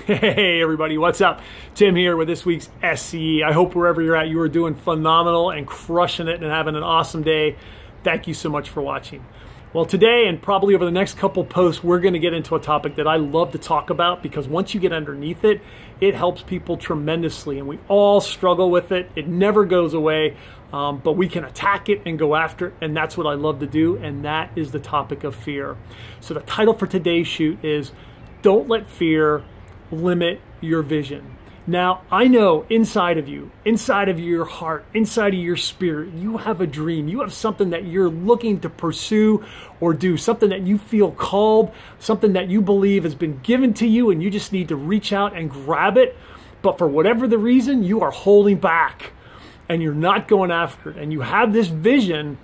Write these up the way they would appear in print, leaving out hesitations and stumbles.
Hey everybody, what's up? Tim here with this week's SCE. I hope wherever you're at, you are doing phenomenal and crushing it and having an awesome day. Thank you so much for watching. Well, today and probably over the next couple posts, we're going to get into a topic that I love to talk about because once you get underneath it, it helps people tremendously, and we all struggle with it. It never goes away, but we can attack it and go after it, and that's what I love to do, and that is the topic of fear. So the title for today's shoot is Don't Let Fear Limit Your Vision. Now, I know inside of you, inside of your heart, inside of your spirit, you have a dream. You have something that you're looking to pursue or do, something that you feel called, something that you believe has been given to you, and you just need to reach out and grab it. But for whatever the reason, you are holding back and you're not going after it. And you have this vision,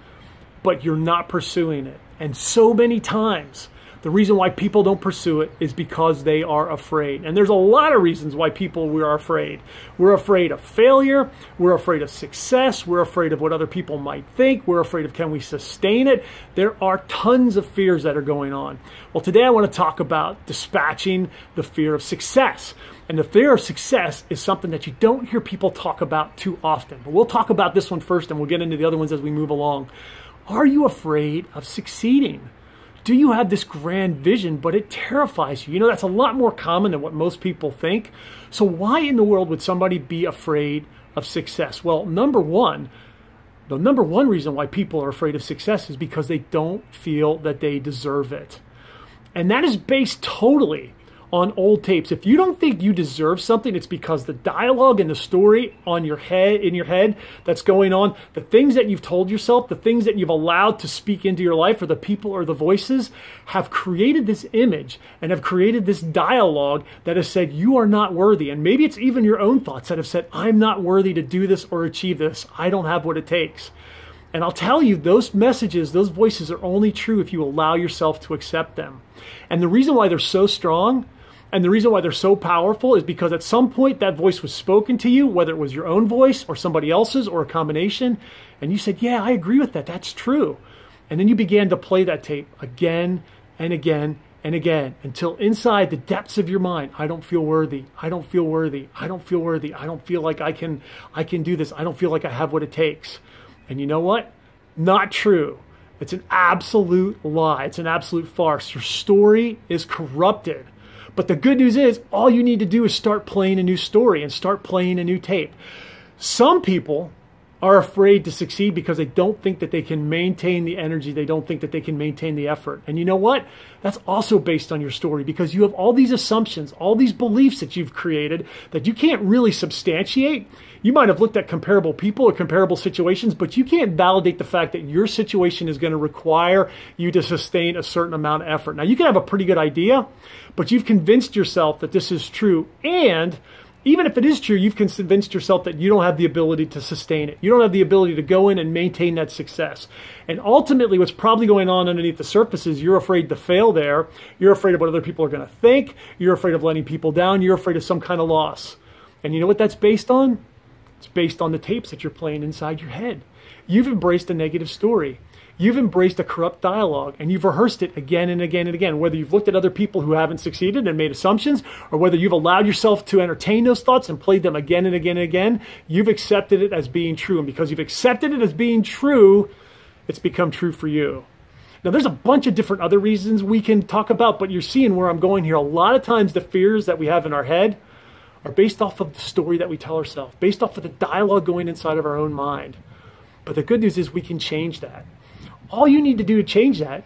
but you're not pursuing it. And so many times, the reason why people don't pursue it is because they are afraid. And there's a lot of reasons why we are afraid. We're afraid of failure. We're afraid of success. We're afraid of what other people might think. We're afraid of can we sustain it. There are tons of fears that are going on. Well, today I want to talk about dispatching the fear of success. And the fear of success is something that you don't hear people talk about too often. But we'll talk about this one first and we'll get into the other ones as we move along. Are you afraid of succeeding? Do you have this grand vision, but it terrifies you? You know, that's a lot more common than what most people think. So why in the world would somebody be afraid of success? Well, the number one reason why people are afraid of success is because they don't feel that they deserve it. And that is based totally on old tapes. If you don't think you deserve something, it's because the dialogue and the story in your head that's going on, the things that you've told yourself, the things that you've allowed to speak into your life, or the people or the voices have created this image and have created this dialogue that has said you are not worthy. And maybe it's even your own thoughts that have said, I'm not worthy to do this or achieve this. I don't have what it takes. And I'll tell you, those messages, those voices are only true if you allow yourself to accept them. And the reason why they're so strong and the reason why they're so powerful is because at some point that voice was spoken to you, whether it was your own voice or somebody else's or a combination, and you said, yeah, I agree with that. That's true. And then you began to play that tape again and again and again until inside the depths of your mind, I don't feel worthy. I don't feel worthy. I don't feel worthy. I don't feel like I can do this. I don't feel like I have what it takes. And you know what? Not true. It's an absolute lie. It's an absolute farce. Your story is corrupted. But the good news is all you need to do is start playing a new story and start playing a new tape. Some people are afraid to succeed because they don't think that they can maintain the energy. They don't think that they can maintain the effort. And you know what? That's also based on your story because you have all these assumptions, all these beliefs that you've created that you can't really substantiate. You might have looked at comparable people or comparable situations, but you can't validate the fact that your situation is going to require you to sustain a certain amount of effort. Now, you can have a pretty good idea, but you've convinced yourself that this is true. And even if it is true, you've convinced yourself that you don't have the ability to sustain it. You don't have the ability to go in and maintain that success. And ultimately, what's probably going on underneath the surface is you're afraid to fail there. You're afraid of what other people are going to think. You're afraid of letting people down. You're afraid of some kind of loss. And you know what that's based on? It's based on the tapes that you're playing inside your head. You've embraced a negative story. You've embraced a corrupt dialogue, and you've rehearsed it again and again and again, whether you've looked at other people who haven't succeeded and made assumptions, or whether you've allowed yourself to entertain those thoughts and played them again and again and again, you've accepted it as being true. And because you've accepted it as being true, it's become true for you. Now, there's a bunch of different other reasons we can talk about, but you're seeing where I'm going here. A lot of times the fears that we have in our head are based off of the story that we tell ourselves, based off of the dialogue going inside of our own mind. But the good news is we can change that. All you need to do to change that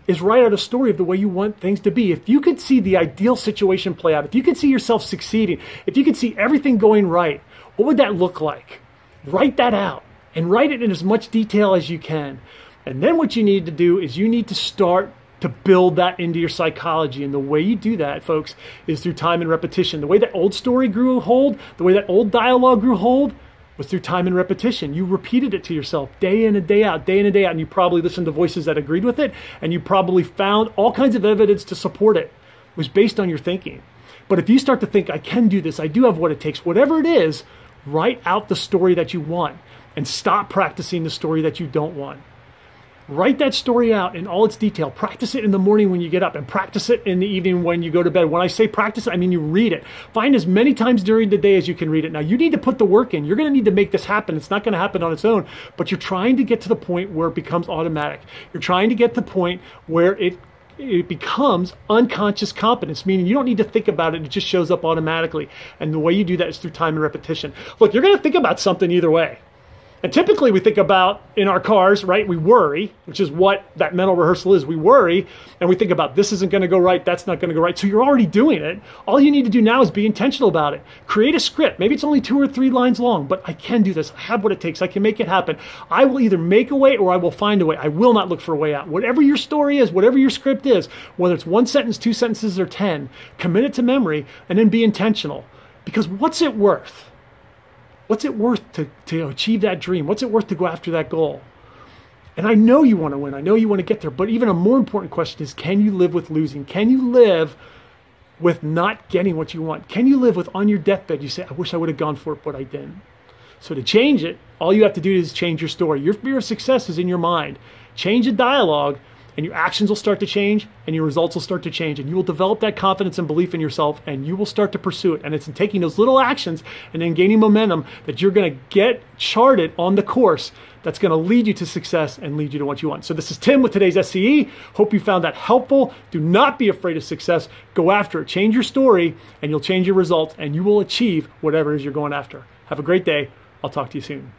is write out a story of the way you want things to be. If you could see the ideal situation play out, if you could see yourself succeeding, if you could see everything going right, what would that look like? Write that out and write it in as much detail as you can. And then what you need to do is you need to start to build that into your psychology. And the way you do that, folks, is through time and repetition. The way that old story grew hold, the way that old dialogue grew hold, was through time and repetition. You repeated it to yourself day in and day out, and you probably listened to voices that agreed with it, and you probably found all kinds of evidence to support it. It was based on your thinking. But if you start to think, I can do this, I do have what it takes, whatever it is, write out the story that you want and stop practicing the story that you don't want. Write that story out in all its detail. Practice it in the morning when you get up and practice it in the evening when you go to bed. When I say practice, I mean you read it. Find as many times during the day as you can read it. Now, you need to put the work in. You're going to need to make this happen. It's not going to happen on its own, but you're trying to get to the point where it becomes automatic. You're trying to get to the point where it becomes unconscious competence, meaning you don't need to think about it. It just shows up automatically. And the way you do that is through time and repetition. Look, you're going to think about something either way. And typically we think about in our cars, right? We worry, which is what that mental rehearsal is. We worry and we think about this isn't going to go right. That's not going to go right. So you're already doing it. All you need to do now is be intentional about it. Create a script. Maybe it's only 2 or 3 lines long, but I can do this. I have what it takes. I can make it happen. I will either make a way or I will find a way. I will not look for a way out. Whatever your story is, whatever your script is, whether it's 1 sentence, 2 sentences, or 10, commit it to memory and then be intentional. Because what's it worth? What's it worth to achieve that dream? What's it worth to go after that goal? And I know you want to win. I know you want to get there. But even a more important question is, can you live with losing? Can you live with not getting what you want? Can you live with on your deathbed, you say, I wish I would have gone for it, but I didn't. So to change it, all you have to do is change your story. Your fear of success is in your mind. Change the dialogue, and your actions will start to change and your results will start to change, and you will develop that confidence and belief in yourself, and you will start to pursue it. And it's in taking those little actions and then gaining momentum that you're going to get charted on the course that's going to lead you to success and lead you to what you want. So this is Tim with today's SCE. Hope you found that helpful. Do not be afraid of success. Go after it. Change your story and you'll change your results, and you will achieve whatever it is you're going after. Have a great day. I'll talk to you soon.